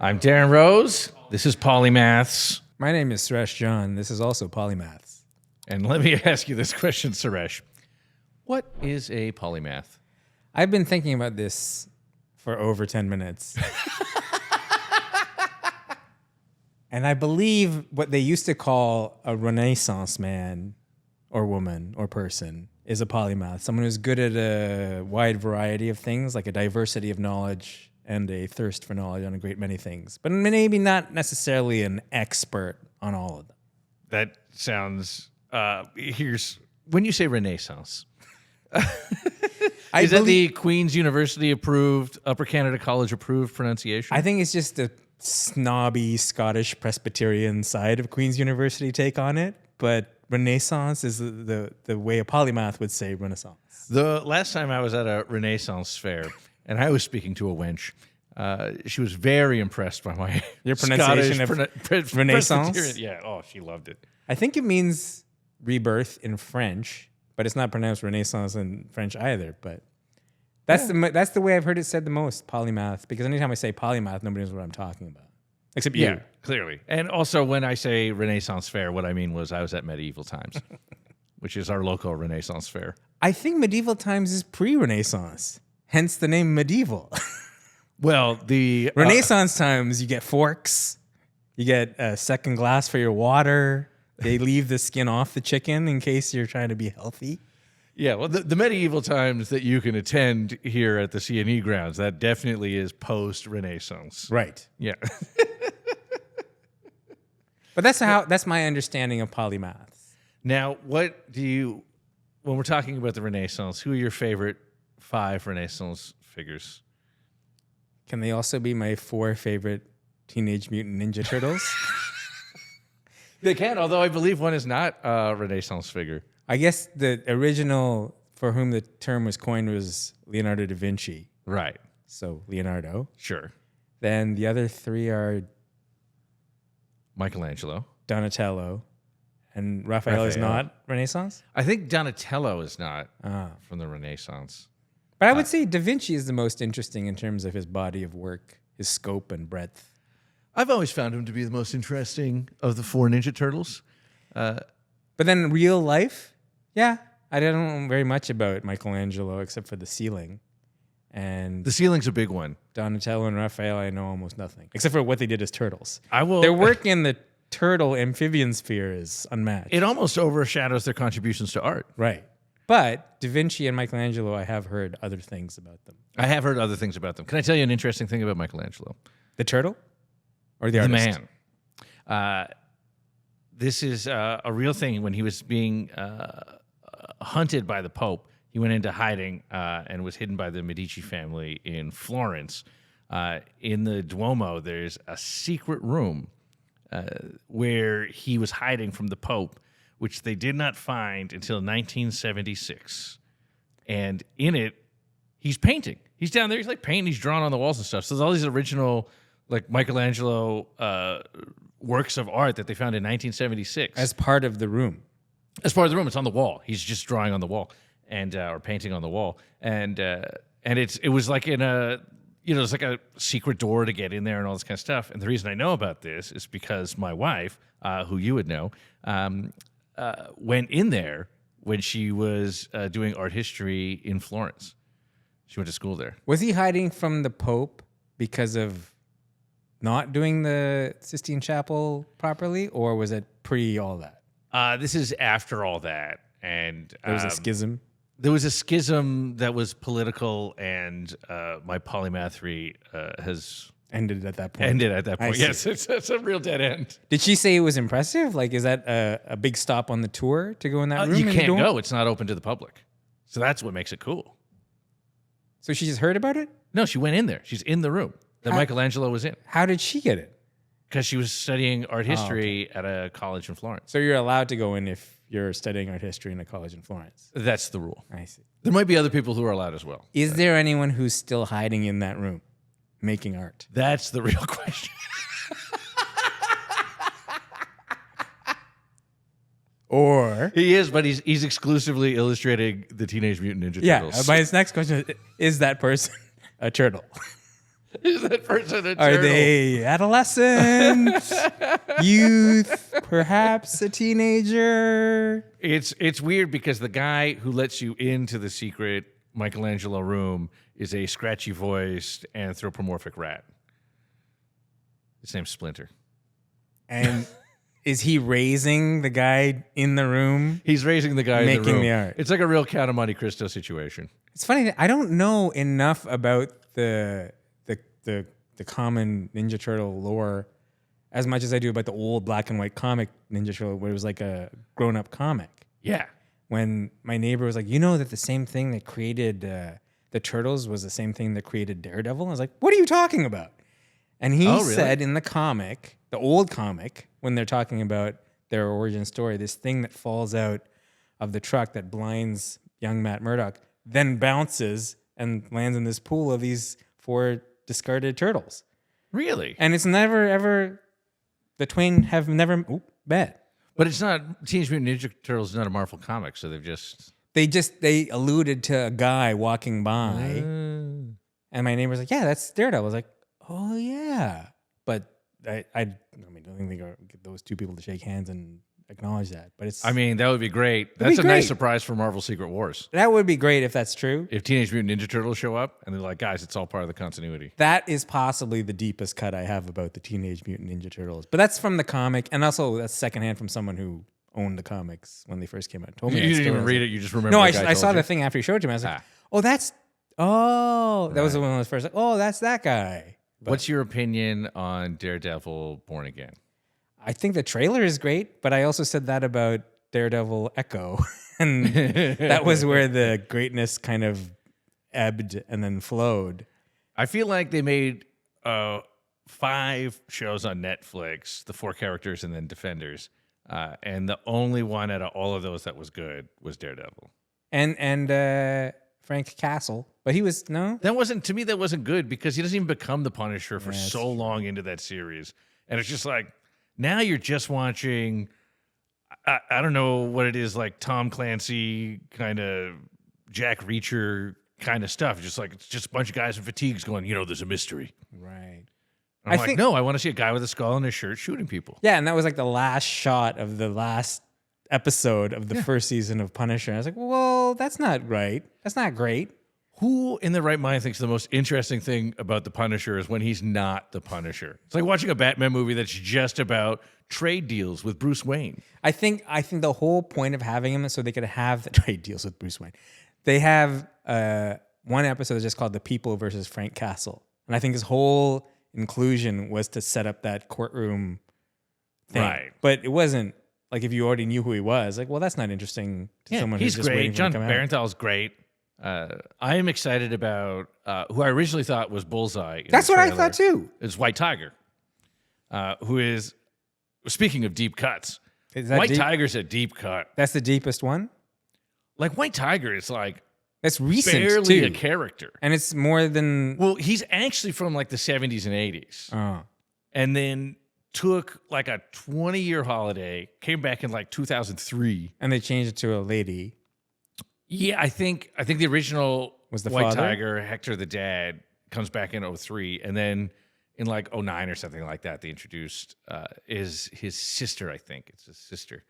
I'm Darren Rose. This is Polymaths. My name is Suresh John. This is also Polymaths. And let me ask you this question, Suresh. What is a polymath? I've been thinking about this for over 10 minutes. And I believe what they used to call a Renaissance man or woman or person is a polymath. Someone who's good at a wide variety of things, like a diversity of knowledge and a thirst for knowledge on a great many things, but maybe not necessarily an expert on all of them. That sounds, when you say Renaissance, is that the Queen's University approved, Upper Canada College approved pronunciation? I think it's just the snobby Scottish Presbyterian side of Queen's University take on it, but Renaissance is the way a polymath would say Renaissance. The last time I was at a Renaissance fair, and I was speaking to a wench, she was very impressed by my Your pronunciation of Renaissance? Yeah, oh, she loved it. I think it means rebirth in French, but it's not pronounced Renaissance in French either. But that's the way I've heard it said the most, polymath, because anytime I say polymath, nobody knows what I'm talking about. Except you. Yeah, clearly. And also when I say Renaissance fair, what I mean was I was at Medieval Times, which is our local Renaissance fair. I think Medieval Times is pre-Renaissance, hence the name medieval. Well, the Renaissance times, you get forks, you get a second glass for your water. They leave the skin off the chicken in case you're trying to be healthy. Yeah, well, the medieval times that you can attend here at the CNE grounds, that definitely is post-Renaissance. Right. Yeah. But that's my understanding of polymaths. Now, when we're talking about the Renaissance, who are your favorite 5 Renaissance figures? Can they also be my 4 favorite Teenage Mutant Ninja Turtles? They can, although I believe one is not a Renaissance figure. I guess the original for whom the term was coined was Leonardo da Vinci. Right. So Leonardo. Sure. Then the other 3 are Michelangelo. Donatello. And Raphael is not Renaissance? I think Donatello is not from the Renaissance. But I would say Da Vinci is the most interesting in terms of his body of work, his scope and breadth. I've always found him to be the most interesting of the 4 Ninja Turtles. But then real life, yeah, I don't know very much about Michelangelo except for the ceiling. And the ceiling's a big one. Donatello and Raphael, I know almost nothing, except for what they did as turtles. Their work in the turtle amphibian sphere is unmatched. It almost overshadows their contributions to art. Right. But Da Vinci and Michelangelo, I have heard other things about them. I have heard other things about them. Can I tell you an interesting thing about Michelangelo? The turtle? Or the artist? The man. This is a real thing. When he was being hunted by the Pope, he went into hiding and was hidden by the Medici family in Florence. In the Duomo, there's a secret room where he was hiding from the Pope, which they did not find until 1976. And in it, he's painting. He's down there. He's like painting. He's drawing on the walls and stuff. So there's all these original, like Michelangelo works of art that they found in 1976 as part of the room. As part of the room, it's on the wall. He's just drawing on the wall and or painting on the wall. And it was like in a, it's like a secret door to get in there and all this kind of stuff. And the reason I know about this is because my wife, who you would know, went in there when she was doing art history in Florence. She went to school there. Was he hiding from the Pope because of not doing the Sistine Chapel properly, or was it pre all that? This is after all that. And there was a schism? There was a schism that was political, and my polymathery has... Ended at that point. Yes, it's a real dead end. Did she say it was impressive? Like, is that a big stop on the tour to go in that room? You can't go. It's not open to the public. So that's what makes it cool. So she just heard about it? No, she went in there. She's in the room that Michelangelo was in. How did she get it? Because she was studying art history at a college in Florence. So you're allowed to go in if you're studying art history in a college in Florence? That's the rule. I see. There might be other people who are allowed as well. Is there anyone who's still hiding in that room? Making art? That's the real question. Or he is, but he's exclusively illustrating the Teenage Mutant Ninja Turtles. Yeah. My next question is that person a turtle? Is that person a Are turtle? they adolescent, youth, perhaps a teenager? It's weird because the guy who lets you into the secret Michelangelo room is a scratchy voiced anthropomorphic rat. His name's Splinter. And is he raising the guy in the room? He's raising the guy in the Making room. the art. It's like a real Count of Monte Cristo situation. It's funny that I don't know enough about the common Ninja Turtle lore as much as I do about the old black and white comic Ninja Turtle, where it was like a grown up comic. Yeah. When my neighbor was like, you know that the same thing that created the Turtles was the same thing that created Daredevil? I was like, what are you talking about? And he said in the comic, the old comic, when they're talking about their origin story, this thing that falls out of the truck that blinds young Matt Murdock then bounces and lands in this pool of these 4 discarded turtles. Really? And it's never, ever, the twain have never met. But it's not, Teenage Mutant Ninja Turtles is not a Marvel comic, so They alluded to a guy walking by, and my neighbor's like, yeah, that's Daredevil. I was like, oh, yeah. But I don't think I'll get those 2 people to shake hands and acknowledge that. But it's. I mean, that would be great. be That's a great. nice surprise for Marvel Secret Wars. That would be great if that's true. If Teenage Mutant Ninja Turtles show up and they're like, guys, it's all part of the continuity. That is possibly the deepest cut I have about the Teenage Mutant Ninja Turtles. But that's from the comic, and also that's secondhand from someone who owned the comics when they first came out. Told me You that didn't story. even read it, you just remember No, the I guy saw told the you. thing after you showed it to me. I was like, that was the one that was first. Like, oh, that's that guy. But What's your opinion on Daredevil Born Again? I think the trailer is great, but I also said that about Daredevil Echo. And that was where the greatness kind of ebbed and then flowed. I feel like they made 5 shows on Netflix, the 4 characters and then Defenders. And the only one out of all of those that was good was Daredevil. And Frank Castle. But he was, no? That wasn't good because he doesn't even become the Punisher for that's so long into that series. And it's just like, now you're just watching, I don't know what it is, like Tom Clancy kind of Jack Reacher kind of stuff. Just like, it's just a bunch of guys in fatigues going, there's a mystery. Right. And I'm like, no, I want to see a guy with a skull and a shirt shooting people. Yeah, and that was like the last shot of the last episode of the first season of Punisher. And I was like, well, that's not right. That's not great. Who in their right mind thinks the most interesting thing about the Punisher is when he's not the Punisher? It's like watching a Batman movie that's just about trade deals with Bruce Wayne. I think the whole point of having him is so they could have the trade deals with Bruce Wayne. They have one episode that's just called The People versus Frank Castle. And I think his whole inclusion was to set up that courtroom thing. Right. But it wasn't like if you already knew who he was, like, well, that's not interesting to someone who's he's just waiting great. for him John to come out. Barenthal's great. I am excited about who I originally thought was Bullseye. That's what I thought too. It's White Tiger, who is, speaking of deep cuts, Is that White deep? Tiger's a deep cut. That's the deepest one? Like White Tiger is like That's recent barely too. a character. And it's more than Well, he's actually from like the 70s and 80s. oh. And then took like a 20-year holiday, came back in like 2003. And they changed it to a lady. Yeah, I think the original Was the White father? Tiger, Hector the dad, comes back in 03, and then in like 09 or something like that, they introduced is his sister, I think. It's his sister.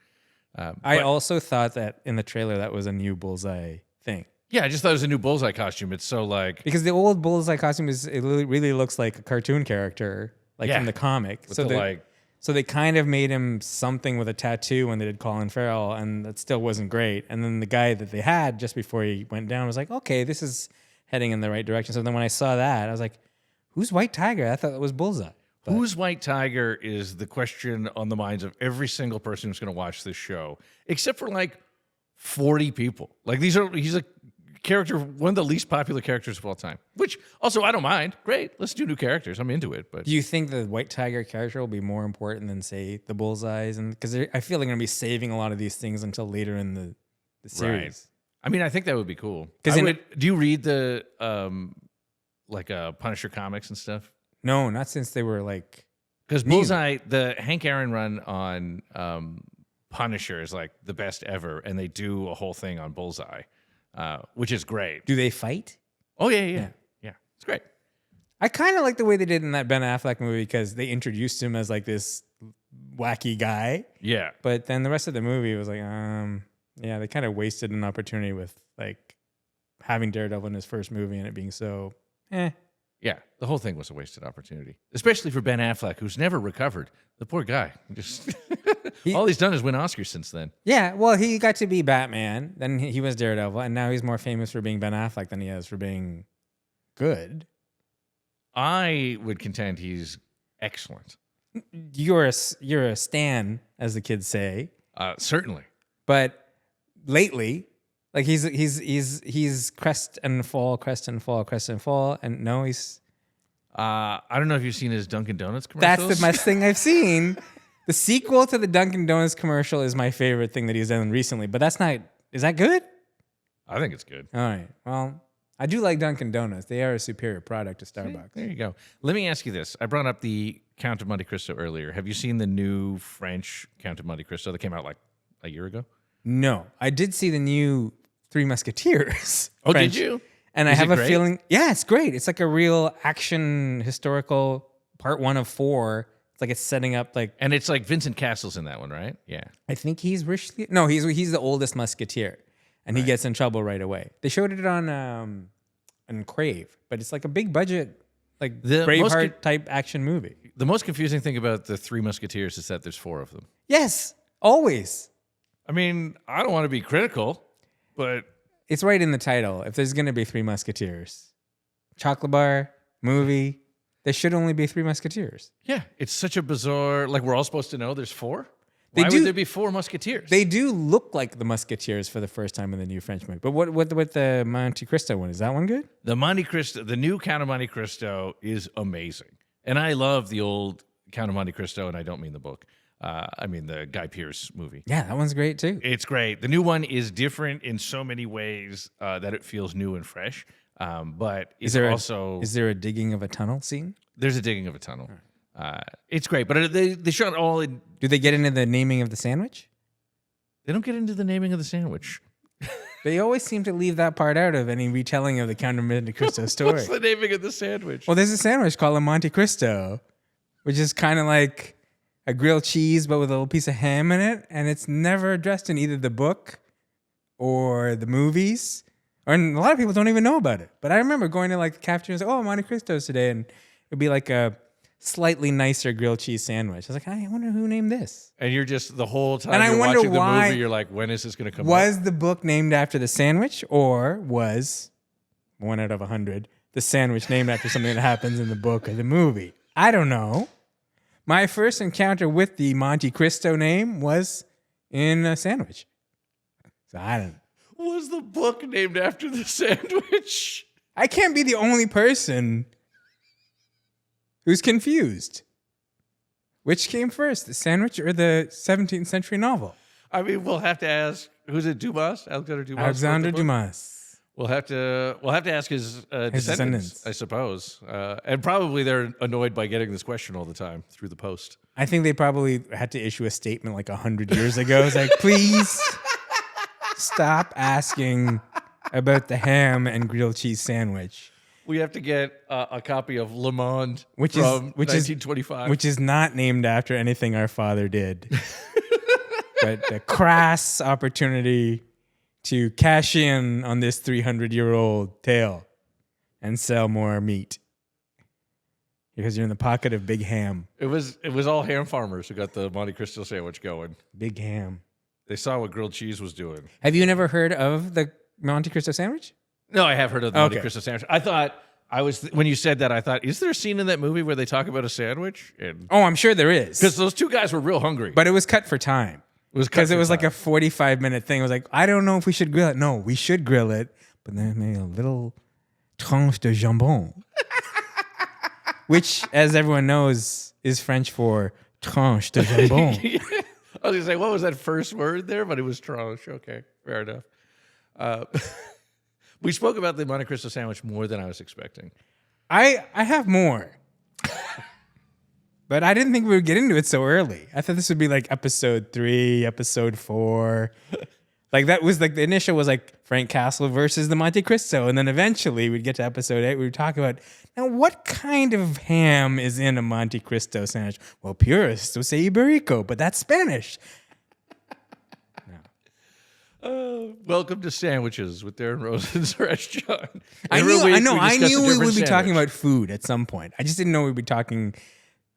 I also thought that in the trailer that was a new Bullseye thing. Yeah, I just thought it was a new Bullseye costume. It's so like Because the old Bullseye costume really looks like a cartoon character, like Yeah. from the comic. with the, So they kind of made him something with a tattoo when they did Colin Farrell, and that still wasn't great. And then the guy that they had just before he went down was like, okay, this is heading in the right direction. So then when I saw that, I was like, who's White Tiger? I thought it was Bullseye. But who's White Tiger is the question on the minds of every single person who's going to watch this show, except for like 40 people. Like he's a character, one of the least popular characters of all time, which also I don't mind. Great. Let's do new characters. I'm into it. But do you think the White Tiger character will be more important than, say, the Bullseyes? And because I feel they're going to be saving a lot of these things until later in the series. Right. I mean, I think that would be cool. 'Cause do you read the Punisher comics and stuff? No, not since they were like. Because Neither. Bullseye, the Hank Aaron run on Punisher is like the best ever, and they do a whole thing on Bullseye, which is great. Do they fight? Oh yeah. It's great. I kind of like the way they did in that Ben Affleck movie because they introduced him as like this wacky guy. Yeah. But then the rest of the movie was like, yeah, they kind of wasted an opportunity with like having Daredevil in his first movie and it being so, Yeah, the whole thing was a wasted opportunity, especially for Ben Affleck, who's never recovered. The poor guy. Just all he's done is win Oscars since then. Yeah, well, he got to be Batman, then he was Daredevil, and now he's more famous for being Ben Affleck than he is for being good. I would contend he's excellent. You're a stan, as the kids say, Certainly. but lately, like he's crest and fall, and no, he's. I don't know if you've seen his Dunkin' Donuts commercials. That's the best thing I've seen. The sequel to the Dunkin' Donuts commercial is my favorite thing that he's done recently, but that's not. Is that good? I think it's good. All right. Well, I do like Dunkin' Donuts. They are a superior product to Starbucks. There you go. Let me ask you this. I brought up the Count of Monte Cristo earlier. Have you seen the new French Count of Monte Cristo that came out like a year ago? No, I did see the new Three Musketeers. Oh, French, did you? And Is I have it a great? feeling, yeah, it's great. It's like a real action historical part 1 of 4. It's like it's setting up like And it's like Vincent Cassel's in that one, right? Yeah. I think he's Richelieu. No, he's the oldest musketeer, and he gets in trouble right away. They showed it on Crave, but it's like a big budget, like The Braveheart type action movie. The most confusing thing about the Three Musketeers is that there's 4 of them. Yes, always. I mean, I don't want to be critical, but It's right in the title. If there's going to be 3 Musketeers, chocolate bar, movie, there should only be 3 Musketeers. yeah, it's such a bizarre. Like we're all supposed to know there's 4. They Why do- would there be 4 Musketeers? They do look like the Musketeers for the first time in the new French movie. But what the Monte Cristo one? Is that one good? The Monte Cristo, the new Count of Monte Cristo is amazing, and I love the old Count of Monte Cristo, and I don't mean the book. I mean the Guy Pearce movie. Yeah, that one's great too. It's great. The new one is different in so many ways that it feels new and fresh. But it's Is there a digging of a tunnel scene? there's a digging of a tunnel. It's great, but they shot all in. Do they get into the naming of the sandwich? They don't get into the naming of the sandwich. They always seem to leave that part out of any retelling of the Count of Monte Cristo story. What's the naming of the sandwich? Well, there's a sandwich called a Monte Cristo, which is kind of like a grilled cheese, but with a little piece of ham in it. And it's never addressed in either the book or the movies. And a lot of people don't even know about it. But I remember going to like the cafeteria and say, oh, Monte Cristo's today. And it'd be like a slightly nicer grilled cheese sandwich. I was like, I wonder who named this. And you're just the whole time And I you're wonder watching the why- movie, you're like, when is this going to come Was up? the book named after the sandwich, or was 1 out of 100 the sandwich named after something that happens in the book or the movie? I don't know. My first encounter with the Monte Cristo name was in a sandwich. So I don't. Was the book named after the sandwich? I can't be the only person who's confused. Which came first, the sandwich or the 17th century novel? I mean, we'll have to ask. Who's it? Dumas? Alexander Dumas. Alexander wrote the book? Dumas. We'll have to ask his descendants, descendants. I suppose, and probably they're annoyed by getting this question all the time through the post. I think they probably had to issue a statement like 100 years ago. It's like, please stop asking about the ham and grilled cheese sandwich, We have to get a copy of Le Monde which from is 1925. which is not named after anything our father did, but the crass opportunity to cash in on this 300-year-old tale and sell more meat because you're in the pocket of Big Ham. It was all ham farmers who got the Monte Cristo sandwich going. Big Ham. They saw what grilled cheese was doing. Have you never heard of the Monte Cristo sandwich? No, I have heard of the Monte Okay. Cristo sandwich. I thought when you said that, I thought, is there a scene in that movie where they talk about a sandwich? Oh, I'm sure there is. Because those two guys were real hungry. But it was cut for time. it was Because it was like a 45-minute thing. It was like, I don't know if we should grill it. No, we should grill it. But then maybe a little tranche de jambon. Which, as everyone knows, is French for tranche de jambon. I was going to say, what was that first word there? But it was tranche. Okay, fair enough. We spoke about the Monte Cristo sandwich more than I was expecting. I have more. But I didn't think we would get into it so early. I thought this would be like episode 3, episode 4. Like that was like the initial was like Frank Castle versus the Monte Cristo. And then eventually we'd get to episode 8. We would talk about, now what kind of ham is in a Monte Cristo sandwich? Well, purists would say Iberico, but that's Spanish. Welcome to Sandwiches with Darren Rosen's restaurant. I Every knew week I discuss a knew we different would be talking sandwich. about food at some point. I just didn't know we'd be talking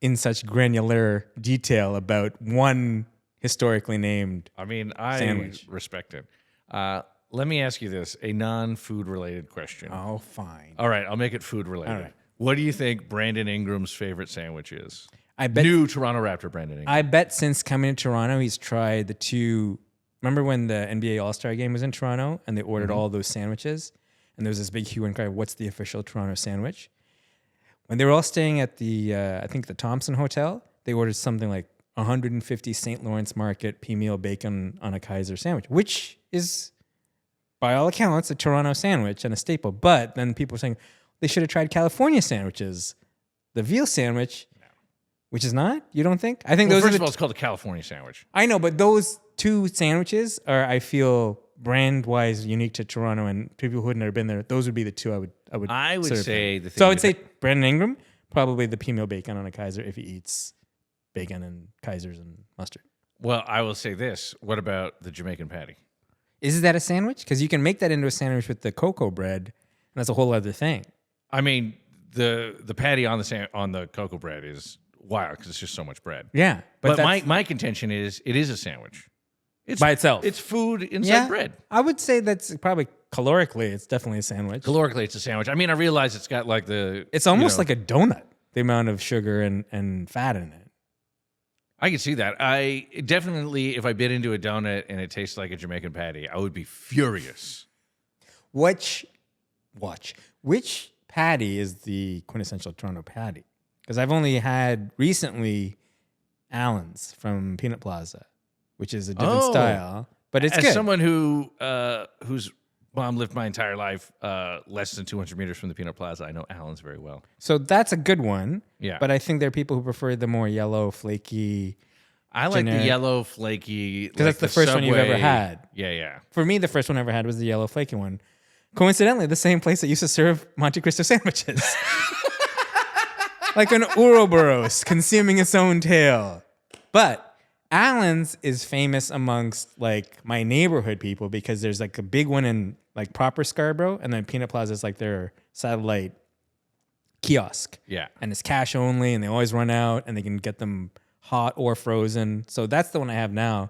in such granular detail about one historically named I mean, I sandwich. respect it. Let me ask you this, a non-food related question. Oh, fine. All right, I'll make it food related. All right. What do you think Brandon Ingram's favorite sandwich is? I bet New Toronto Raptor Brandon Ingram. I bet since coming to Toronto, he's tried the two. Remember when the NBA All-Star game was in Toronto and they ordered all those sandwiches? And there was this big hue and cry, what's the official Toronto sandwich? When they were all staying at the, I think the Thompson Hotel, they ordered something like 150 St. Lawrence Market pea meal bacon on a Kaiser sandwich, which is, by all accounts, a Toronto sandwich and a staple. But then people were saying they should have tried California sandwiches. The veal sandwich, which is not? You don't think? I think Well, those first are of all, it's called a California sandwich. I know, but those two sandwiches are, I feel, brand-wise unique to Toronto, and people who had never been there, those would be the two I would serve say them. the thing So I would that- say Brandon Ingram, probably the pea meal bacon on a Kaiser if he eats bacon and Kaisers and mustard. Well, I will say this. What about the Jamaican patty? Is that a sandwich? Because you can make that into a sandwich with the cocoa bread, and that's a whole other thing. I mean, the patty on the cocoa bread is wild because it's just so much bread. Yeah, But that's my contention is it is a sandwich. It's by itself. It's food inside bread. I would say that's probably calorically, it's definitely a sandwich. Calorically, it's a sandwich. I mean, I realize it's got like It's almost like a donut, the amount of sugar and fat in it. I can see that. I definitely, if I bit into a donut and it tastes like a Jamaican patty, I would be furious. Which patty is the quintessential Toronto patty? Because I've only had recently Allen's from Peanut Plaza, which is a different style, but it's As good. someone whose mom lived my entire life less than 200 meters from the Peanut Plaza, I know Allen's very well. So that's a good one. Yeah. But I think there are people who prefer the more yellow, flaky. I like the generic- yellow flaky. Because that's the first one you've ever Subway- had. Yeah. For me, the first one I ever had was the yellow, flaky one. Coincidentally, the same place that used to serve Monte Cristo sandwiches. Like an Ouroboros consuming its own tail. But Allen's is famous amongst like my neighborhood people because there's like a big one in like proper Scarborough, and then Peanut Plaza is like their satellite kiosk. Yeah. And it's cash only, and they always run out, and they can get them hot or frozen. So that's the one I have now.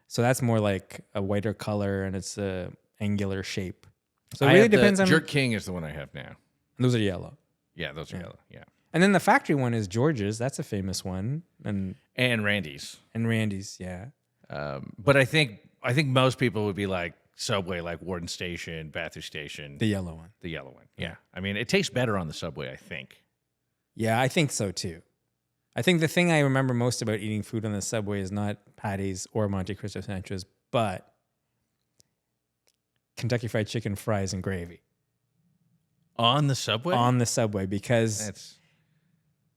So that's more like a whiter color, and it's a angular shape. So it really depends on. Jerk King is the one I have now. Those are yellow. Yeah, those are yellow. Yeah. And then the factory one is George's. That's a famous one. And Randy's. Randy's, yeah. But I think most people would be like Subway, like Warden Station, Bathurst Station, The yellow one. the yellow one. Yeah. I mean, it tastes better on the Subway, I think. Yeah, I think so too. I think the thing I remember most about eating food on the Subway is not patties or Monte Cristo sandwiches, but Kentucky Fried Chicken, fries, and gravy. On the Subway? On the Subway, because That's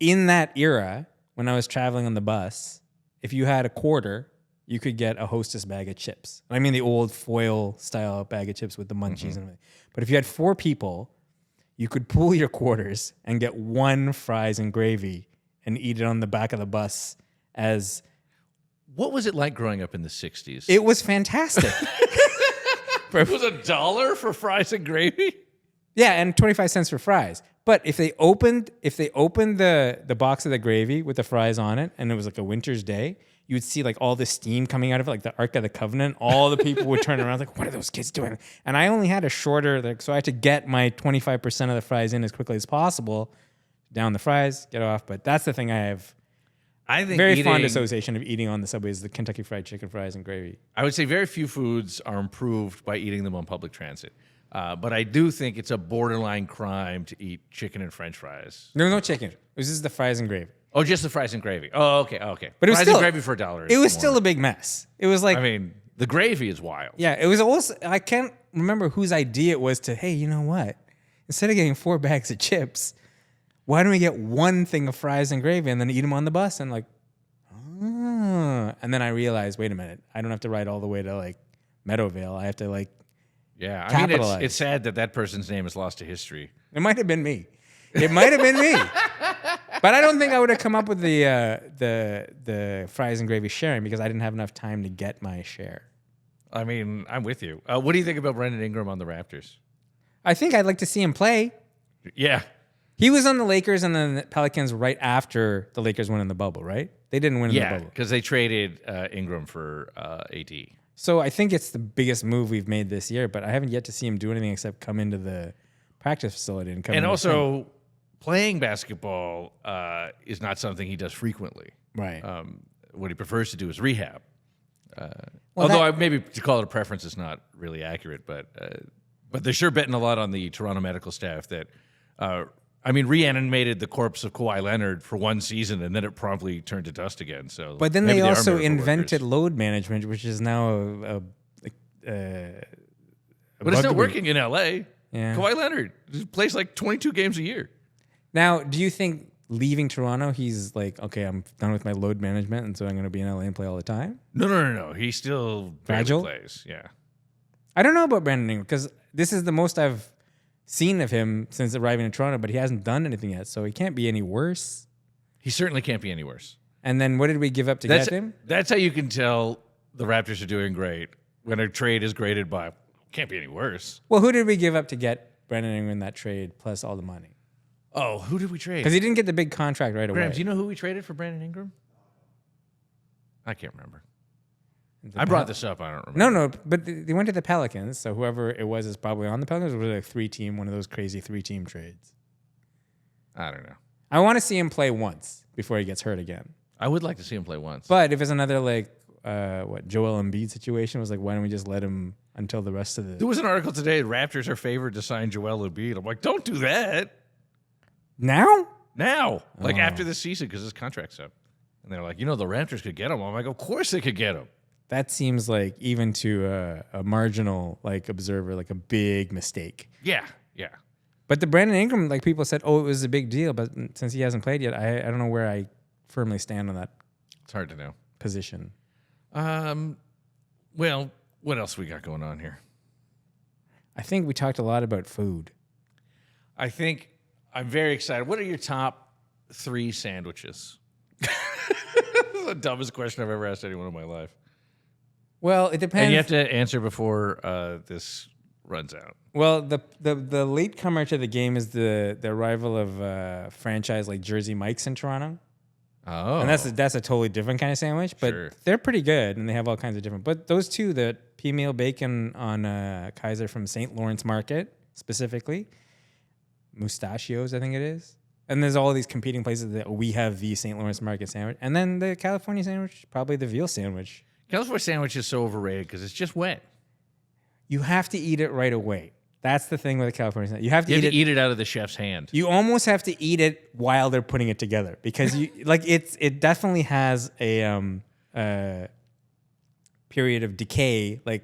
in that era, when I was traveling on the bus, if you had a quarter, you could get a Hostess bag of chips. I mean the old foil style bag of chips with the munchies and everything. But if you had 4 people, you could pool your quarters and get 1 fries and gravy and eat it on the back of the bus as... What was it like growing up in the 60s? It was fantastic. It was $1 for fries and gravy? Yeah, and 25 cents for fries. But if they opened the box of the gravy with the fries on it, and it was like a winter's day, you would see like all the steam coming out of it, like the Ark of the Covenant. All the people would turn around like, what are those kids doing? And I only had a shorter, so I had to get my 25% of the fries in as quickly as possible. Down the fries, get off. But that's the thing I have I think very fond association of eating on the Subway is the Kentucky Fried Chicken, fries, and gravy. I would say very few foods are improved by eating them on public transit. But I do think it's a borderline crime to eat chicken and French fries. There was no chicken. It was just the fries and gravy. Oh, just the fries and gravy. Oh, okay. But it was fries still and gravy for $1. It was still a big mess. It was like I mean, the gravy is wild. yeah, it was also I can't remember whose idea it was to, hey, you know what? Instead of getting 4 bags of chips, why don't we get 1 thing of fries and gravy and then eat them on the bus? And like, and then I realized, wait a minute, I don't have to ride all the way to like Meadowvale. I have to like. Yeah, I mean, Capitalize. it's sad that person's name is lost to history. It might have been me. It might have been me. But I don't think I would have come up with the fries and gravy sharing because I didn't have enough time to get my share. I mean, I'm with you. What do you think about Brandon Ingram on the Raptors? I think I'd like to see him play. Yeah. He was on the Lakers and then the Pelicans right after the Lakers won in the bubble, right? They didn't win in the Yeah, bubble. because they traded Ingram for AD. So I think it's the biggest move we've made this year, but I haven't yet to see him do anything except come into the practice facility and come And in also, playing basketball is not something he does frequently. right. What he prefers to do is rehab. Well, Although maybe to call it a preference is not really accurate, but they're sure betting a lot on the Toronto medical staff that, reanimated the corpse of Kawhi Leonard for one season and then it promptly turned to dust again. So, But then maybe they are also miracle invented workers. load management, which is now a But it's not bugaboo. working in LA. Yeah. Kawhi Leonard plays like 22 games a year. Now, do you think leaving Toronto, he's like, okay, I'm done with my load management, and so I'm going to be in LA and play all the time? No. He still barely Fragile? plays. Yeah. I don't know about Brandon Ingram because this is the most I've seen of him since arriving in Toronto, but he hasn't done anything yet, so he can't be any worse. He certainly can't be any worse. And then what did we give up to That's get him? that's how you can tell the Raptors are doing great when a trade is graded by can't be any worse. Well, who did we give up to get Brandon Ingram in that trade plus all the money? Oh, who did we trade? Because he didn't get the big contract right Graham, away. do you know who we traded for Brandon Ingram? I can't remember. The I brought this up. I don't remember. No, but they went to the Pelicans, so whoever it was is probably on the Pelicans. It was like one of those crazy 3-team trades. I don't know. I want to see him play once before he gets hurt again. I would like to see him play once. But if it's another Joel Embiid situation, was like, why don't we just let him until the rest of the There was an article today, Raptors are favored to sign Joel Embiid. I'm like, don't do that now? now, like after this season, because his contract's up. And they're like, the Raptors could get him. I'm like, of course they could get him. That seems like even to a marginal observer, like a big mistake. Yeah. But the Brandon Ingram, like people said, it was a big deal. But since he hasn't played yet, I don't know where I firmly stand on that It's hard to know. position. Well, what else we got going on here? I think we talked a lot about food. I think I'm very excited. What are your top 3 sandwiches? This is the dumbest question I've ever asked anyone in my life. Well, it depends. And you have to answer before this runs out. Well, the latecomer to the game is the arrival of franchise like Jersey Mike's in Toronto. Oh. And that's a totally different kind of sandwich, but Sure. they're pretty good and they have all kinds of different. But those two, the pea meal bacon on Kaiser from St. Lawrence Market specifically, Mustachios, I think it is. And there's all these competing places that we have the St. Lawrence Market sandwich. And then the California sandwich, probably the veal sandwich. California sandwich is so overrated because it's just wet. You have to eat it right away. That's the thing with the California sandwich. You have to You eat have to it. eat it out of the chef's hand. You almost have to eat it while they're putting it together because it definitely has a period of decay that Like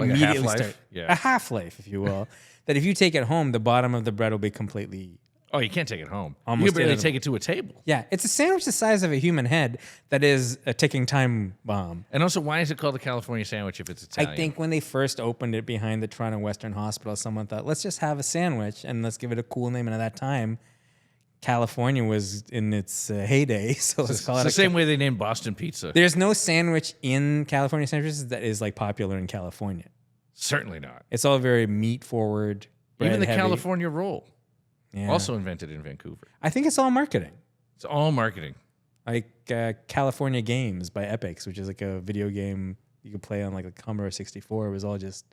a immediately half-life? start Yeah. a half-life, if you will. That if you take it home, the bottom of the bread will be completely. Oh, you can't take it home. Almost You can barely inedible. take it to a table. Yeah, it's a sandwich the size of a human head that is a ticking time bomb. And also, why is it called a California sandwich if it's Italian? I think when they first opened it behind the Toronto Western Hospital, someone thought, let's just have a sandwich and let's give it a cool name. And at that time, California was in its heyday, so let's call It's it the same way they named Boston pizza. There's no sandwich in California sandwiches that is popular in California. Certainly not. It's all very meat forward. Even the bread heavy. California roll, Yeah. also invented in Vancouver. I think it's all marketing. It's all marketing. Like California Games by Epix, which is like a video game you could play on like a Commodore 64. It was all just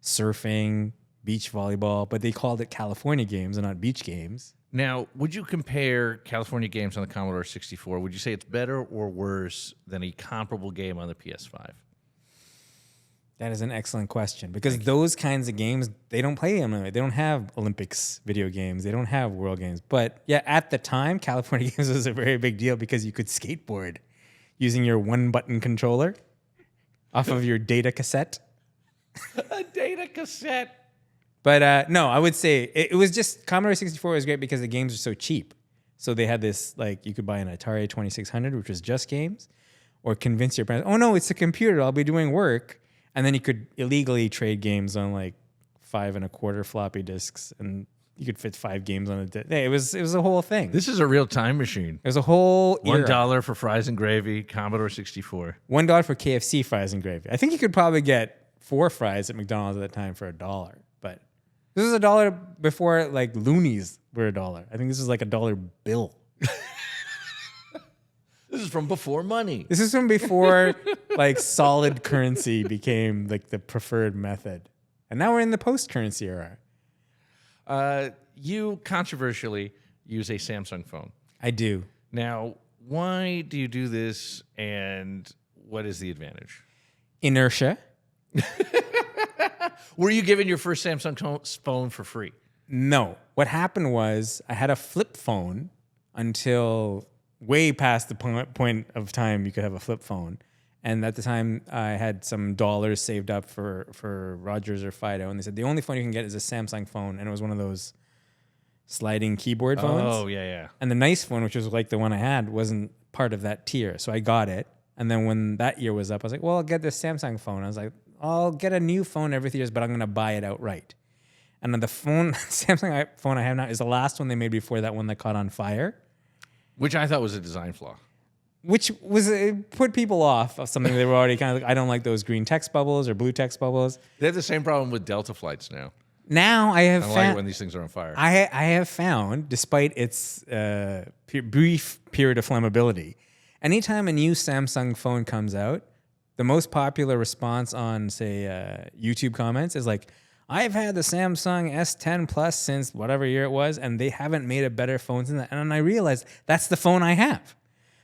surfing, beach volleyball, but they called it California Games and not beach games. Now, would you compare California games on the Commodore 64? Would you say it's better or worse than a comparable game on the PS5? That is an excellent question because those kinds of games, they don't play them. They don't have Olympics video games. They don't have world games. But yeah, at the time, California Games was a very big deal because you could skateboard using your one-button controller off of your data cassette. A data cassette. But no, I would say it was just Commodore 64 was great because the games are so cheap. So they had this, you could buy an Atari 2600, which was just games, or convince your parents, oh no, it's a computer. I'll be doing work. And then you could illegally trade games on like 5 1/4 floppy disks, and you could fit 5 games on a disc. Hey, it was a whole thing. This is a real time machine. It was a whole era. $1 for fries and gravy, Commodore 64. $1 for KFC fries and gravy. I think you could probably get 4 fries at McDonald's at that time for $1. But this was $1 before like loonies were $1. I think this is like a $1 bill. This is from before money. This is from before like solid currency became like the preferred method. And now we're in the post-currency era. You controversially use a Samsung phone. I do. Now, why do you do this, and what is the advantage? Inertia. Were you given your first Samsung phone for free? No. What happened was I had a flip phone until way past the point of time you could have a flip phone. And at the time, I had some dollars saved up for Rogers or Fido. And they said, the only phone you can get is a Samsung phone. And it was one of those sliding keyboard phones. Oh, yeah. And the nice phone, which was like the one I had, wasn't part of that tier. So I got it. And then when that year was up, I was like, well, I'll get this Samsung phone. I was like, I'll get a new phone every 3 years, but I'm going to buy it outright. And then the phone, Samsung phone I have now is the last one they made before that one that caught on fire. Which I thought was a design flaw. Which was it put people off of something they were already kind of like, I don't like those green text bubbles or blue text bubbles. They have the same problem with Delta flights now. Now I have I found, like when these things are on fire. I have found, despite its brief period of flammability, anytime a new Samsung phone comes out, the most popular response on, say, YouTube comments is like, I've had the Samsung S10 Plus since whatever year it was, and they haven't made a better phone than that. And then I realized that's the phone I have.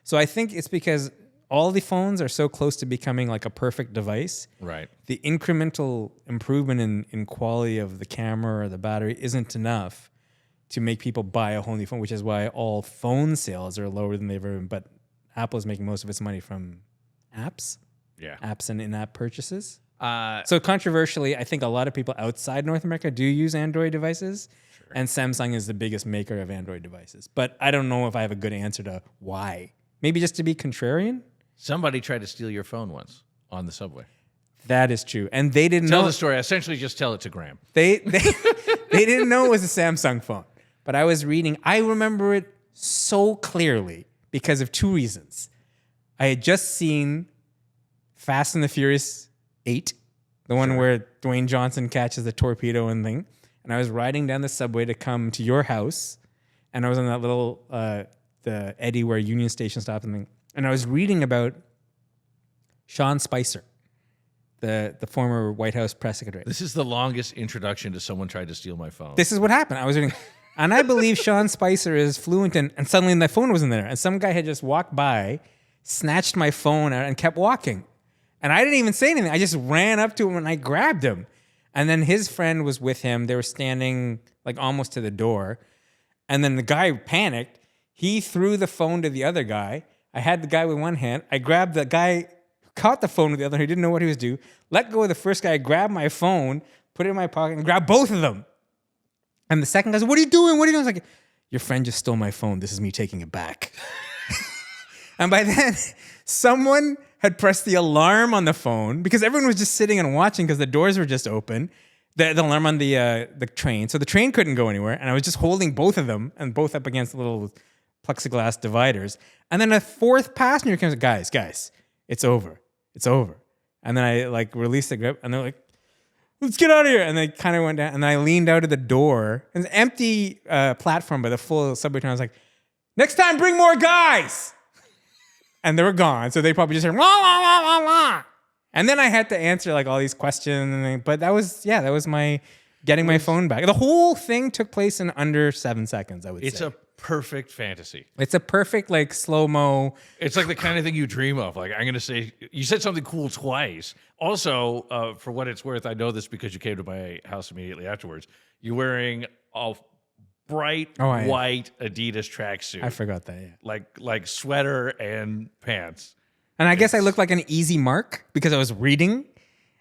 So I think it's because all the phones are so close to becoming like a perfect device. Right. The incremental improvement in quality of the camera or the battery isn't enough to make people buy a whole new phone, which is why all phone sales are lower than they've ever been. But Apple is making most of its money from apps. Yeah. Apps and in-app purchases. So controversially, I think a lot of people outside North America do use Android devices, and Samsung is the biggest maker of Android devices. But I don't know if I have a good answer to why. Maybe just to be contrarian? Somebody tried to steal your phone once on the subway. That is true. And they didn't know. Tell the story. Essentially, just tell it to Graham. They didn't know it was a Samsung phone. But I was reading. I remember it so clearly because of 2 reasons. I had just seen Fast and the Furious 8, the one where Dwayne Johnson catches the torpedo and thing. And I was riding down the subway to come to your house. And I was on that little, the Eddie where Union Station stopped and thing. And I was reading about Sean Spicer, the former White House press secretary. This is the longest introduction to someone tried to steal my phone. This is what happened. I was reading, and I believe Sean Spicer is fluent in, and suddenly my phone wasn't there. And some guy had just walked by, snatched my phone out, and kept walking. And I didn't even say anything. I just ran up to him and I grabbed him. And then his friend was with him. They were standing like almost to the door. And then the guy panicked. He threw the phone to the other guy. I had the guy with one hand. I grabbed the guy who caught the phone with the other hand. He didn't know what he was doing. Let go of the first guy. I grabbed my phone, put it in my pocket, and grabbed both of them. And the second guy said, what are you doing? What are you doing? I was like, your friend just stole my phone. This is me taking it back. And by then, someone had pressed the alarm on the phone because everyone was just sitting and watching because the doors were just open. The alarm on the train. So the train couldn't go anywhere. And I was just holding both of them and both up against the little plexiglass dividers. And then a fourth passenger comes, guys, it's over. It's over. And then I like released the grip and they're like, let's get out of here. And they kind of went down and I leaned out of the door. It's an empty platform by the full subway train. I was like, next time bring more guys. And they were gone. So they probably just heard, wah, wah, wah, wah, wah. And then I had to answer like all these questions. But that was my getting my phone back. The whole thing took place in under 7 seconds, I would say. It's a perfect fantasy. It's a perfect like slow-mo. It's like the kind of thing you dream of. Like, I'm going to say, you said something cool twice. Also, for what it's worth, I know this because you came to my house immediately afterwards. You're wearing a bright white Adidas tracksuit. I forgot that, yeah. Like sweater and pants. And I guess I looked like an easy mark because I was reading.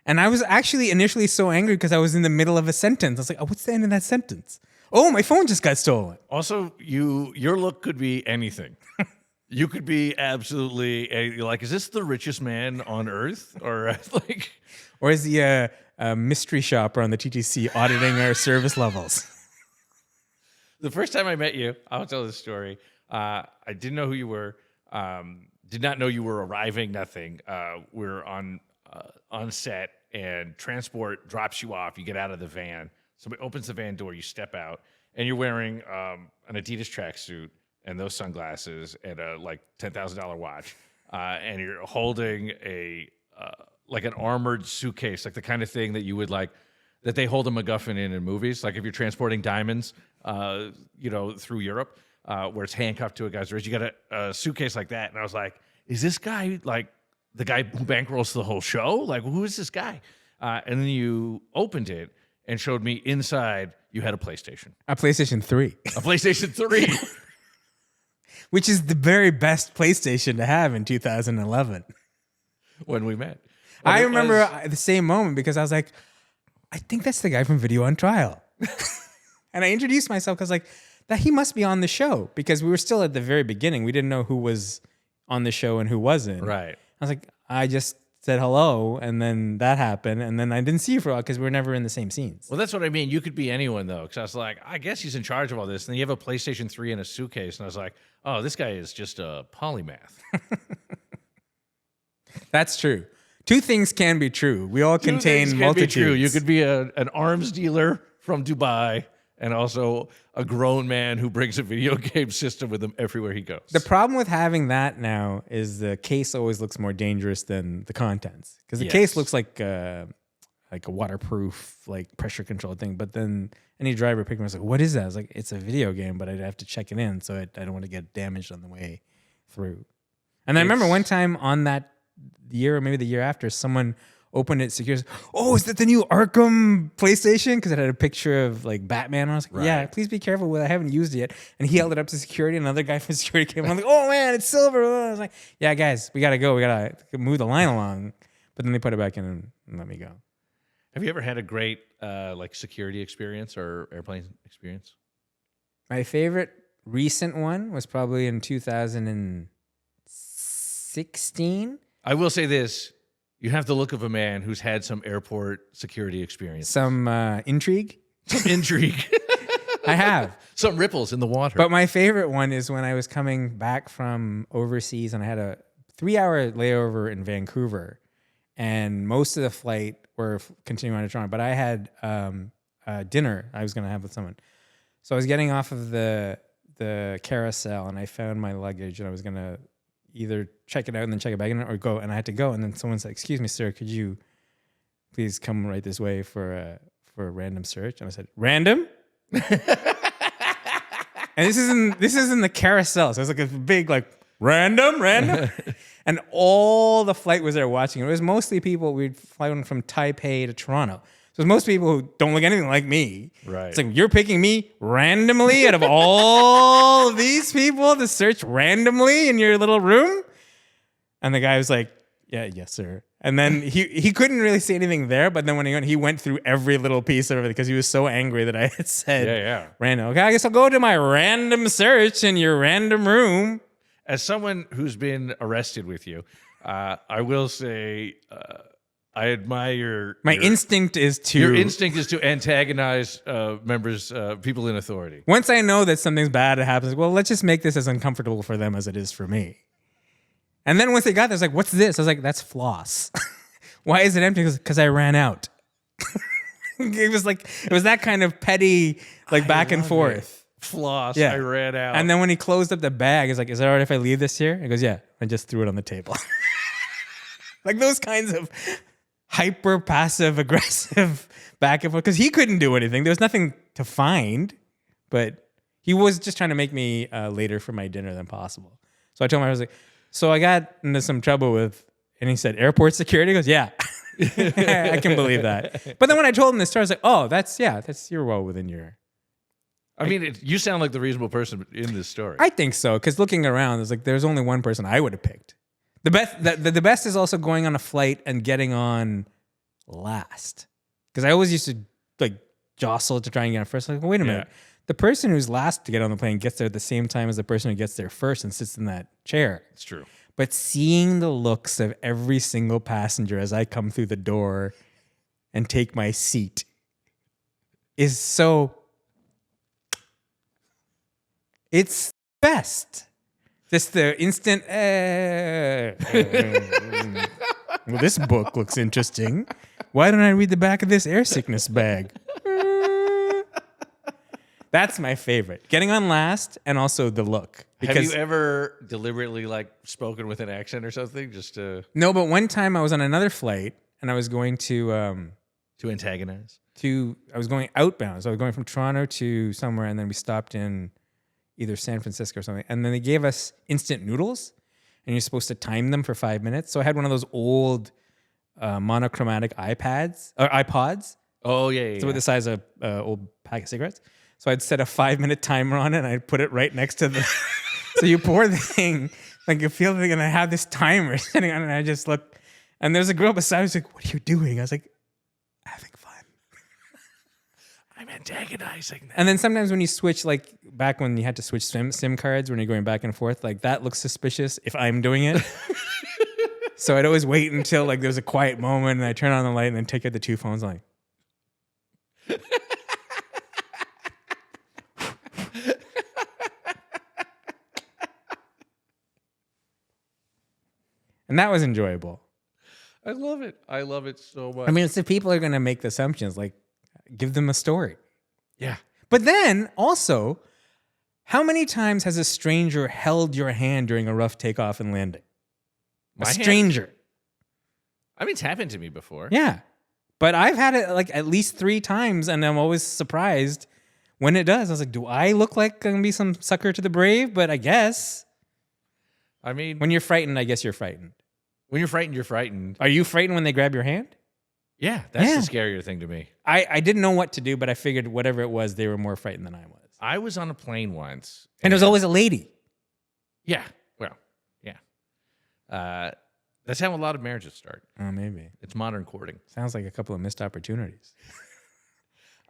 And I was actually initially so angry because I was in the middle of a sentence. I was like, oh, what's the end of that sentence? Oh, my phone just got stolen. Also, your look could be anything. You could be absolutely like, is this the richest man on earth? Or like, Or is he a mystery shopper on the TTC auditing our service levels? The first time I met you, I'll tell this story. I didn't know who you were. Did not know you were arriving. Nothing. We're on set, and transport drops you off. You get out of the van. Somebody opens the van door. You step out, and you're wearing an Adidas tracksuit and those sunglasses and a like $10,000 watch, and you're holding a like an armored suitcase, like the kind of thing that you would like that they hold a MacGuffin in movies, like if you're transporting diamonds, through Europe, where it's handcuffed to a guy's wrist. You got a suitcase like that, and I was like, "Is this guy like the guy who bankrolls the whole show? Like, who is this guy?" And then you opened it and showed me inside you had a PlayStation. A PlayStation 3. A PlayStation 3. Which is the very best PlayStation to have in 2011. When we met. I remember the same moment because I was like, I think that's the guy from Video on Trial. And I introduced myself because like, that he must be on the show because we were still at the very beginning. We didn't know who was on the show and who wasn't. Right. I was like, I just said hello, and then that happened, and then I didn't see you for a while because we were never in the same scenes. Well, that's what I mean. You could be anyone, though, because I was like, I guess he's in charge of all this. And then you have a PlayStation 3 in a suitcase, and I was like, oh, this guy is just a polymath. That's true. Two things can be true. We all contain multitudes. True. You could be an arms dealer from Dubai and also a grown man who brings a video game system with him everywhere he goes. The problem with having that now is the case always looks more dangerous than the contents. Because the case looks like a waterproof, like pressure control thing. But then any driver picking me up was like, what is that? I was like, it's a video game, but I'd have to check it in. So I don't want to get damaged on the way through. And I remember one time on that year or maybe the year after, someone opened it secure. Oh, is that the new Arkham PlayStation? Because it had a picture of like Batman. And I was like, yeah, please be careful. I haven't used it yet. And he held it up to security. Another guy from security came. I'm like, oh man, it's silver. I was like, yeah, guys, we gotta go. We gotta move the line along. But then they put it back in and let me go. Have you ever had a great like security experience or airplane experience? My favorite recent one was probably in 2016. I will say this. You have the look of a man who's had some airport security experience. Some intrigue? Some intrigue. I have. Some ripples in the water. But my favorite one is when I was coming back from overseas and I had a 3-hour layover in Vancouver. And most of the flight were continuing on to Toronto. But I had dinner I was going to have with someone. So I was getting off of the carousel and I found my luggage and I was going to either check it out and then check it back in or go. And I had to go. And then someone said, excuse me, sir, could you please come right this way for a random search? And I said, random? And this is in the carousel. So it's like a big like random. And all the flight was there watching. It was mostly people, we'd flown from Taipei to Toronto. So it's most people who don't look anything like me. Right. It's like, you're picking me randomly out of all of these people to search randomly in your little room? And the guy was like, yes, sir. And then he couldn't really say anything there, but then when he went through every little piece of it because he was so angry that I had said random. Okay, I guess I'll go to my random search in your random room. As someone who's been arrested with you, I will say I admire your instinct is to antagonize people in authority. Once I know that something's bad happens, well, let's just make this as uncomfortable for them as it is for me. And then once they got there, I was like, what's this? I was like, that's floss. Why is it empty? Because I ran out. It was that kind of petty, like back and forth. Floss. Yeah. I ran out. And then when he closed up the bag, he's like, is it all right if I leave this here? He goes, yeah. I just threw it on the table. Like those kinds of hyper passive aggressive back and forth. Because he couldn't do anything. There was nothing to find. But he was just trying to make me later for my dinner than possible. So I told him, I was like, so I got into some trouble with, and he said, airport security? He goes, yeah. I can believe that. But then when I told him this story, I was like, oh, you're well within your... I mean, you sound like the reasonable person in this story. I think so, because looking around, there's only one person I would have picked. The best is also going on a flight and getting on last. Because I always used to like jostle to try and get on first. Like, well, wait a minute. The person who's last to get on the plane gets there at the same time as the person who gets there first and sits in that chair. It's true. But seeing the looks of every single passenger as I come through the door and take my seat is so... It's best. Just the instant... well, this book looks interesting. Why don't I read the back of this air sickness bag? That's my favorite. Getting on last and also the look. Have you ever deliberately like spoken with an accent or something just to No, but one time I was on another flight and I was going to antagonize? I was going outbound. So I was going from Toronto to somewhere, and then we stopped in either San Francisco or something. And then they gave us instant noodles, and you're supposed to time them for 5 minutes. So I had one of those old monochromatic iPods. Oh yeah. So with the size of old pack of cigarettes. So I'd set a 5-minute timer on it, and I'd put it right next to the. So you pour the thing, like you feel like, and I have this timer sitting on it, and I just look, and there's a girl beside me who's like, "What are you doing?" I was like, "Having fun." I'm antagonizing them. And then sometimes when you switch, like back when you had to switch SIM cards when you're going back and forth, like that looks suspicious if I'm doing it. So I'd always wait until like there's a quiet moment, and I turn on the light, and then take out the two phones, like. And that was enjoyable. I love it. I love it so much. I mean, it's if people are going to make the assumptions, like give them a story. Yeah. But then also, how many times has a stranger held your hand during a rough takeoff and landing? My hand? Stranger. I mean, it's happened to me before. Yeah. But I've had it like at least 3 times, and I'm always surprised when it does. I was like, do I look like I'm going to be some sucker to the brave? But I guess. I mean, When you're frightened, I guess you're frightened. when you're frightened, you're frightened. Are you frightened when they grab your hand? Yeah, that's Yeah. the scarier thing to me. I didn't know what to do, but I figured whatever it was, they were more frightened than I was. I was on a plane once. And it was always a lady. Yeah. Well, yeah. That's how a lot of marriages start. Oh, maybe. It's modern courting. Sounds like a couple of missed opportunities.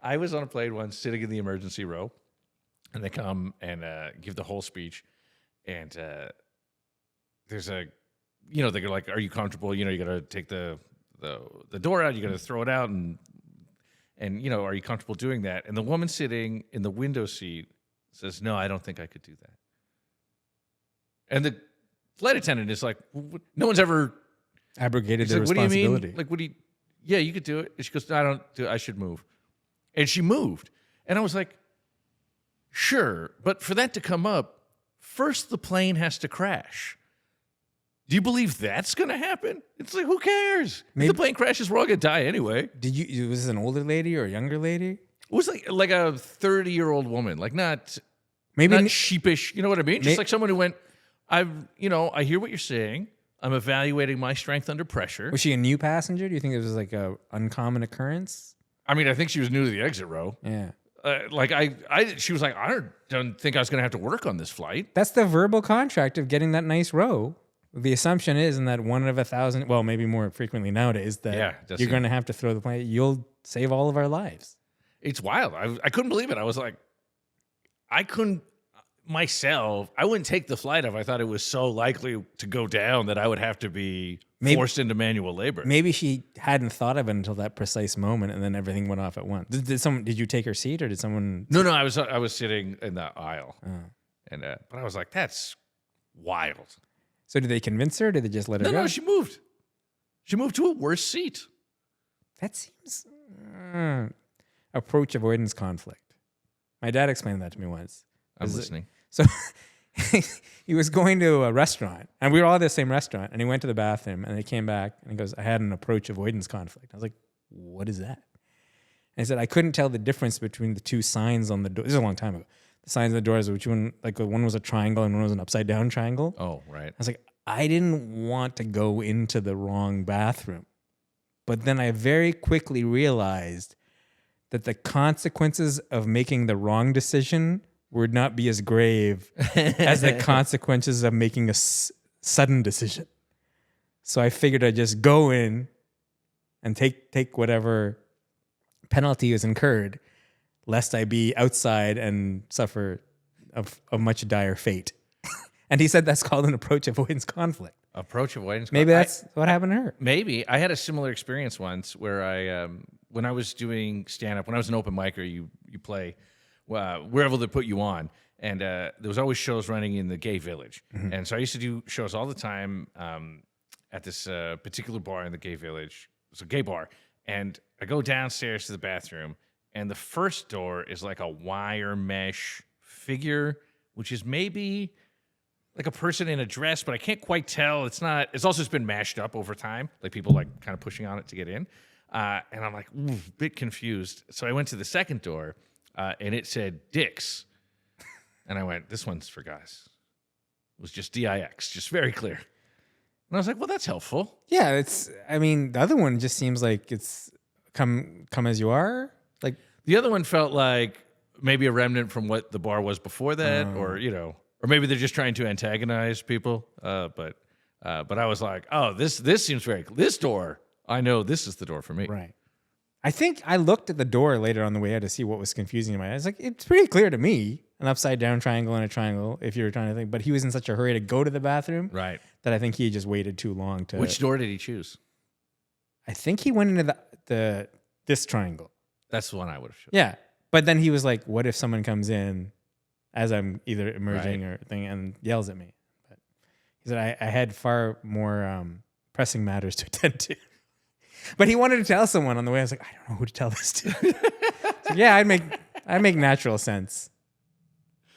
I was on a plane once sitting in the emergency row, and they come and give the whole speech. And there's a, they're like, are you comfortable? You got to take the door out. You got to throw it out. And are you comfortable doing that? And the woman sitting in the window seat says, no, I don't think I could do that. And the flight attendant is like, no one's ever Abrogated their like, what do you responsibility. mean? Like, yeah, you could do it. And she goes, no, I don't do it. I should move. And she moved. And I was like, sure. But for that to come up, first the plane has to crash. Do you believe that's going to happen? It's like, who cares? Maybe, if the plane crashes, we're all going to die anyway. Was this an older lady or a younger lady? It was like a 30-year-old woman, like not sheepish. You know what I mean? Just like someone who went, I hear what you're saying. I'm evaluating my strength under pressure. Was she a new passenger? Do you think it was like a uncommon occurrence? I mean, I think she was new to the exit row. Yeah. She was like, I don't think I was going to have to work on this flight. That's the verbal contract of getting that nice row. The assumption is, in that 1 of 1,000, well, maybe more frequently nowadays, that you're going to have to throw the plane. You'll save all of our lives. It's wild. I couldn't believe it. I was like, I couldn't myself. I wouldn't take the flight if I thought it was so likely to go down that I would have to be forced into manual labor. Maybe she hadn't thought of it until that precise moment, and then everything went off at once. Did you take her seat, or did someone? No. I was sitting in the aisle, and but I was like, that's wild. So did they convince her, or did they just let her go? No, she moved. She moved to a worse seat. That seems approach avoidance conflict. My dad explained that to me once. I'm listening. So he was going to a restaurant, and we were all at the same restaurant, and he went to the bathroom, and he came back, and he goes, I had an approach avoidance conflict. I was like, what is that? And he said, I couldn't tell the difference between the two signs on the door. This is a long time ago. The signs on the doors, which one was a triangle and one was an upside down triangle. Oh, right. I was like, I didn't want to go into the wrong bathroom. But then I very quickly realized that the consequences of making the wrong decision would not be as grave as the consequences of making a sudden decision. So I figured I'd just go in and take whatever penalty is incurred, lest I be outside and suffer a much dire fate. And he said that's called an approach avoidance conflict. Approach avoidance. Maybe that's what happened to her. Maybe I had a similar experience once where I, when I was doing stand up, when I was an open micer, you play wherever they put you on, and there was always shows running in the gay village, and so I used to do shows all the time at this particular bar in the gay village. It's a gay bar, and I go downstairs to the bathroom, and the first door is like a wire mesh figure, which is maybe like a person in a dress, but I can't quite tell. It's not. It's also just been mashed up over time, like people like kind of pushing on it to get in. And I'm like, a bit confused. So I went to the second door, and it said Dix, and I went, this one's for guys. It was just DIX, just very clear. And I was like, well, that's helpful. Yeah, it's. I mean, the other one just seems like it's come as you are. Like the other one felt like maybe a remnant from what the bar was before that, or or maybe they're just trying to antagonize people. But I was like, oh, this seems this door. I know this is the door for me. Right. I think I looked at the door later on the way out to see what was confusing in my eyes. Like, it's pretty clear to me, an upside down triangle and a triangle, if you were trying to think. But he was in such a hurry to go to the bathroom, right, that I think he just waited too long to. Which door did he choose? I think he went into this triangle. That's the one I would have chosen. Yeah, but then he was like, "What if someone comes in as I'm either emerging or thing and yells at me?" But he said I had far more pressing matters to attend to. But he wanted to tell someone on the way. I was like, I don't know who to tell this to. So yeah, I make natural sense.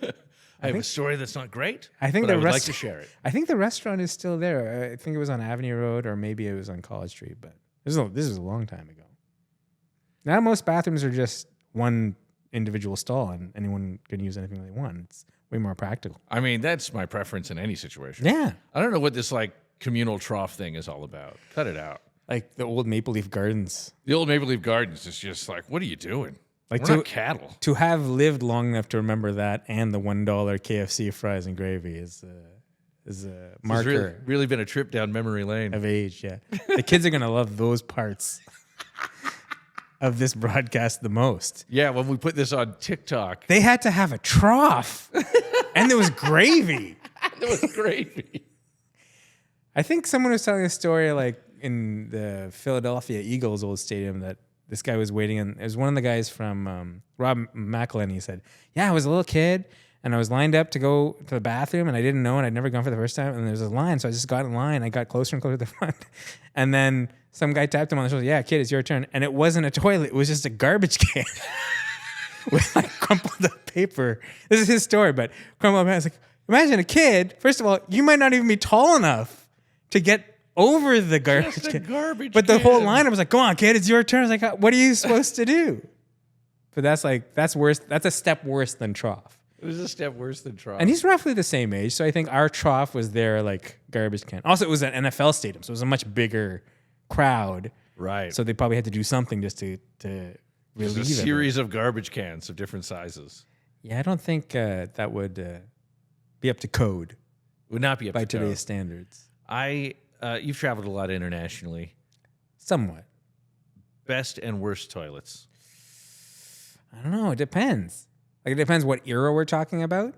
I have a story that's not great. I think but I would like to share it. I think the restaurant is still there. I think it was on Avenue Road, or maybe it was on College Street. But this was a long time ago. Now most bathrooms are just one individual stall, and anyone can use anything they want. It's way more practical. I mean, that's my preference in any situation. Yeah, I don't know what this like communal trough thing is all about. Cut it out. like the old Maple Leaf Gardens. The old Maple Leaf Gardens is just like, what are you doing? Like We're not cattle. To have lived long enough to remember that, and the $1 KFC fries and gravy is a marker. It's really been a trip down memory lane of age. Yeah, the kids are gonna love those parts of this broadcast the most. Yeah, when we put this on TikTok, they had to have a trough, and there was gravy. There was gravy. I think someone was telling a story like in the Philadelphia Eagles old stadium that this guy was waiting, and it was one of the guys from Rob McElhenney. He said, "Yeah, I was a little kid, and I was lined up to go to the bathroom, and I didn't know, and I'd never gone for the first time, and there was a line, so I just got in line. I got closer and closer to the front, and then some guy tapped him on the shoulder. Yeah, kid, it's your turn. And it wasn't a toilet; it was just a garbage can with like crumpled up paper. This is his story, but crumpled up paper. I was like, imagine a kid. First of all, you might not even be tall enough to get over the garbage Just a can. garbage But the can. whole line, I was like, "Go on, kid, it's your turn." I was like, "What are you supposed to do?" But that's worse. That's a step worse than trough. It was a step worse than trough. And he's roughly the same age, so I think our trough was their like garbage can. Also, it was an NFL stadium, so it was a much bigger crowd. Right. So they probably had to do something just to relieve There's a it. series of garbage cans of different sizes. Yeah, I don't think that would be up to code Would not be up by to today's code. standards. You've traveled a lot internationally. Somewhat. Best and worst toilets. I don't know. It depends. Like, it depends what era we're talking about.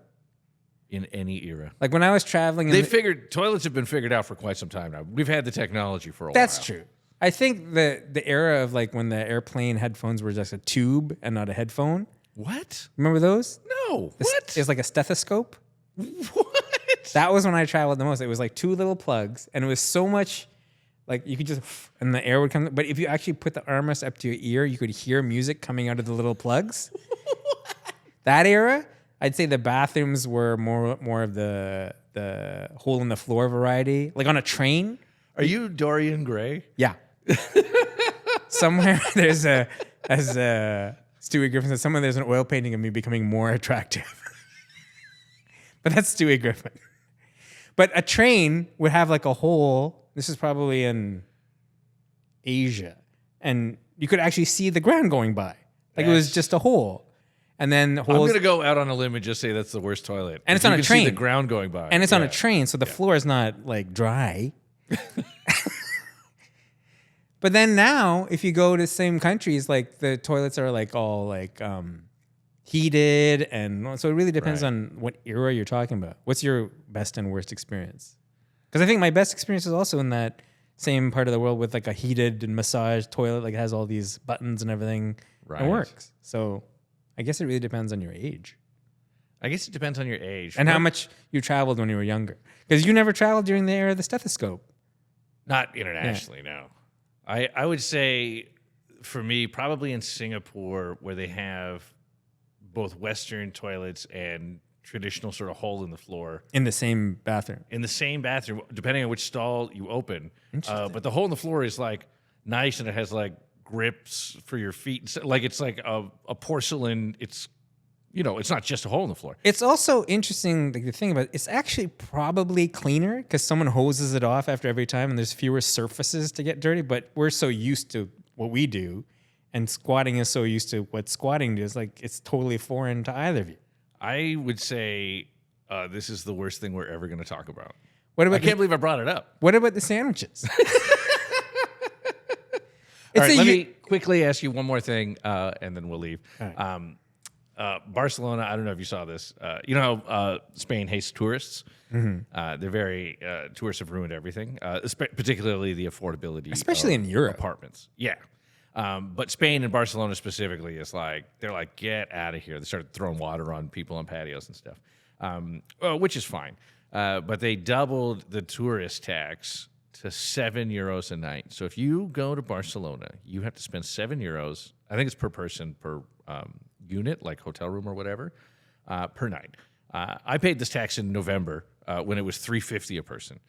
In any era. Like when I was traveling, Toilets have been figured out for quite some time now. We've had the technology for a while. that's true. I think the era of like when the airplane headphones were just a tube and not a headphone. What? Remember those? No. What? It was like a stethoscope. What? That was when I traveled the most. It was like two little plugs, and it was so much like you could just, and the air would come. But if you actually put the armrest up to your ear, you could hear music coming out of the little plugs. That era, I'd say the bathrooms were more of the hole in the floor variety, like on a train. Are you Dorian Gray? Yeah. Somewhere there's as Stewie Griffin said, somewhere there's an oil painting of me becoming more attractive. But that's Stewie Griffin. But a train would have like a hole. This is probably in Asia. And you could actually see the ground going by. Like it was just a hole. And then holes. I'm going to go out on a limb and just say that's the worst toilet. And it's on a You can train. see the ground going by. And it's on a train, so the floor is not like dry. But then now, if you go to same countries, like the toilets are like all like heated, and so it really depends on what era you're talking about. What's your best and worst experience? Because I think my best experience is also in that same part of the world with like a heated and massaged toilet, like it has all these buttons and everything. Right. It works. So I guess it really depends on your age. I guess it depends on your age. And how much you traveled when you were younger. Because you never traveled during the era of the stethoscope. Not internationally, no. I would say, for me, probably in Singapore, where they have both Western toilets and traditional sort of hole in the floor. In the same bathroom. In the same bathroom, depending on which stall you open. But the hole in the floor is like nice, and it has like grips for your feet. Like it's like a porcelain, it's not just a hole in the floor. It's also interesting, like the thing about it, it's actually probably cleaner because someone hoses it off after every time and there's fewer surfaces to get dirty, but we're so used to what we do and squatting is so used to what squatting does, like it's totally foreign to either of you. I would say this is the worst thing we're ever going to talk about. I can't believe I brought it up. What about the sandwiches? All right, let me quickly ask you one more thing, and then we'll leave. Right. Barcelona, I don't know if you saw this. You know how Spain hates tourists? Mm-hmm. They're very, tourists have ruined everything, particularly the affordability. Especially in Europe. Apartments. Yeah. But Spain and Barcelona specifically is like, they're like, get out of here. They started throwing water on people on patios and stuff, which is fine. But they doubled the tourist tax to €7 a night. So if you go to Barcelona, you have to spend €7. I think it's per person, per unit, like hotel room or whatever, per night. I paid this tax in November when it was $3.50 a person.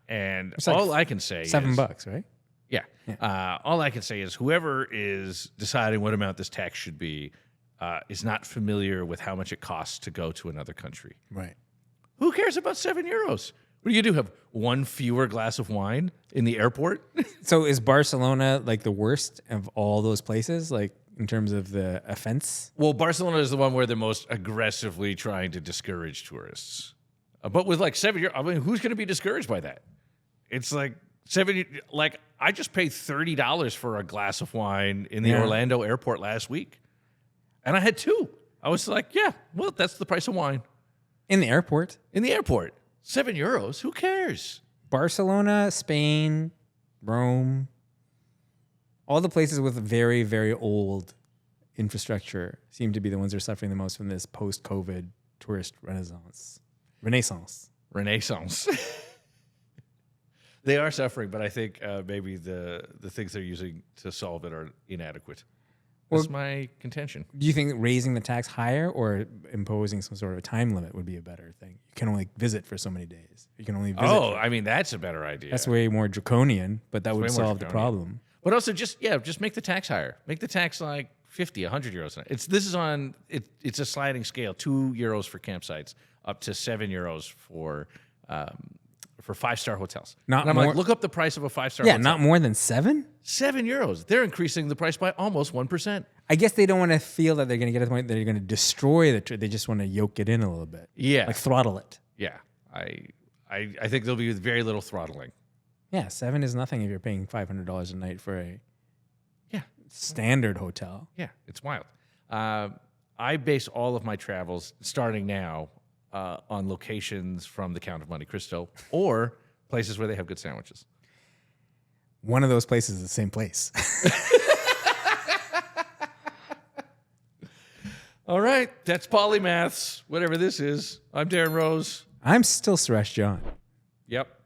And all I can say is $7, right? Yeah. All I can say is whoever is deciding what amount this tax should be is not familiar with how much it costs to go to another country. Right. Who cares about €7? What do you do? Have one fewer glass of wine in the airport? So is Barcelona like the worst of all those places, like in terms of the offense? Well, Barcelona is the one where they're most aggressively trying to discourage tourists. But with like €7, I mean, who's going to be discouraged by that? It's like like I just paid $30 for a glass of wine in the Orlando airport last week. And I had two. I was like, yeah, well, that's the price of wine. In the airport? In the airport. €7. Who cares? Barcelona, Spain, Rome, all the places with very, very old infrastructure seem to be the ones that are suffering the most from this post-COVID tourist renaissance. They are suffering, but I think maybe the things they're using to solve it are inadequate. That's my contention. Do you think raising the tax higher or imposing some sort of a time limit would be a better thing? You can only visit for so many days. You can only visit. Oh, I mean, that's a better idea. That's way more draconian, but that would solve the problem. But also just make the tax higher. Make the tax like 50, €100. It's a sliding scale, €2 for campsites, up to €7 for 5-star hotels. Not and I'm more, like, look up the price of a 5-star hotel. Yeah, not more than 7? €7. They're increasing the price by almost 1%. I guess they don't want to feel that they're going to get to the point that they're going to destroy the trip. They just want to yoke it in a little bit. Yeah. Like throttle it. Yeah. I think there'll be very little throttling. Yeah, 7 is nothing if you're paying $500 a night for a standard hotel. Yeah, it's wild. I base all of my travels, starting now, on locations from the Count of Monte Cristo or places where they have good sandwiches. One of those places is the same place. All right, that's Polymaths, whatever this is. I'm Darren Rose. I'm still Suresh John. Yep.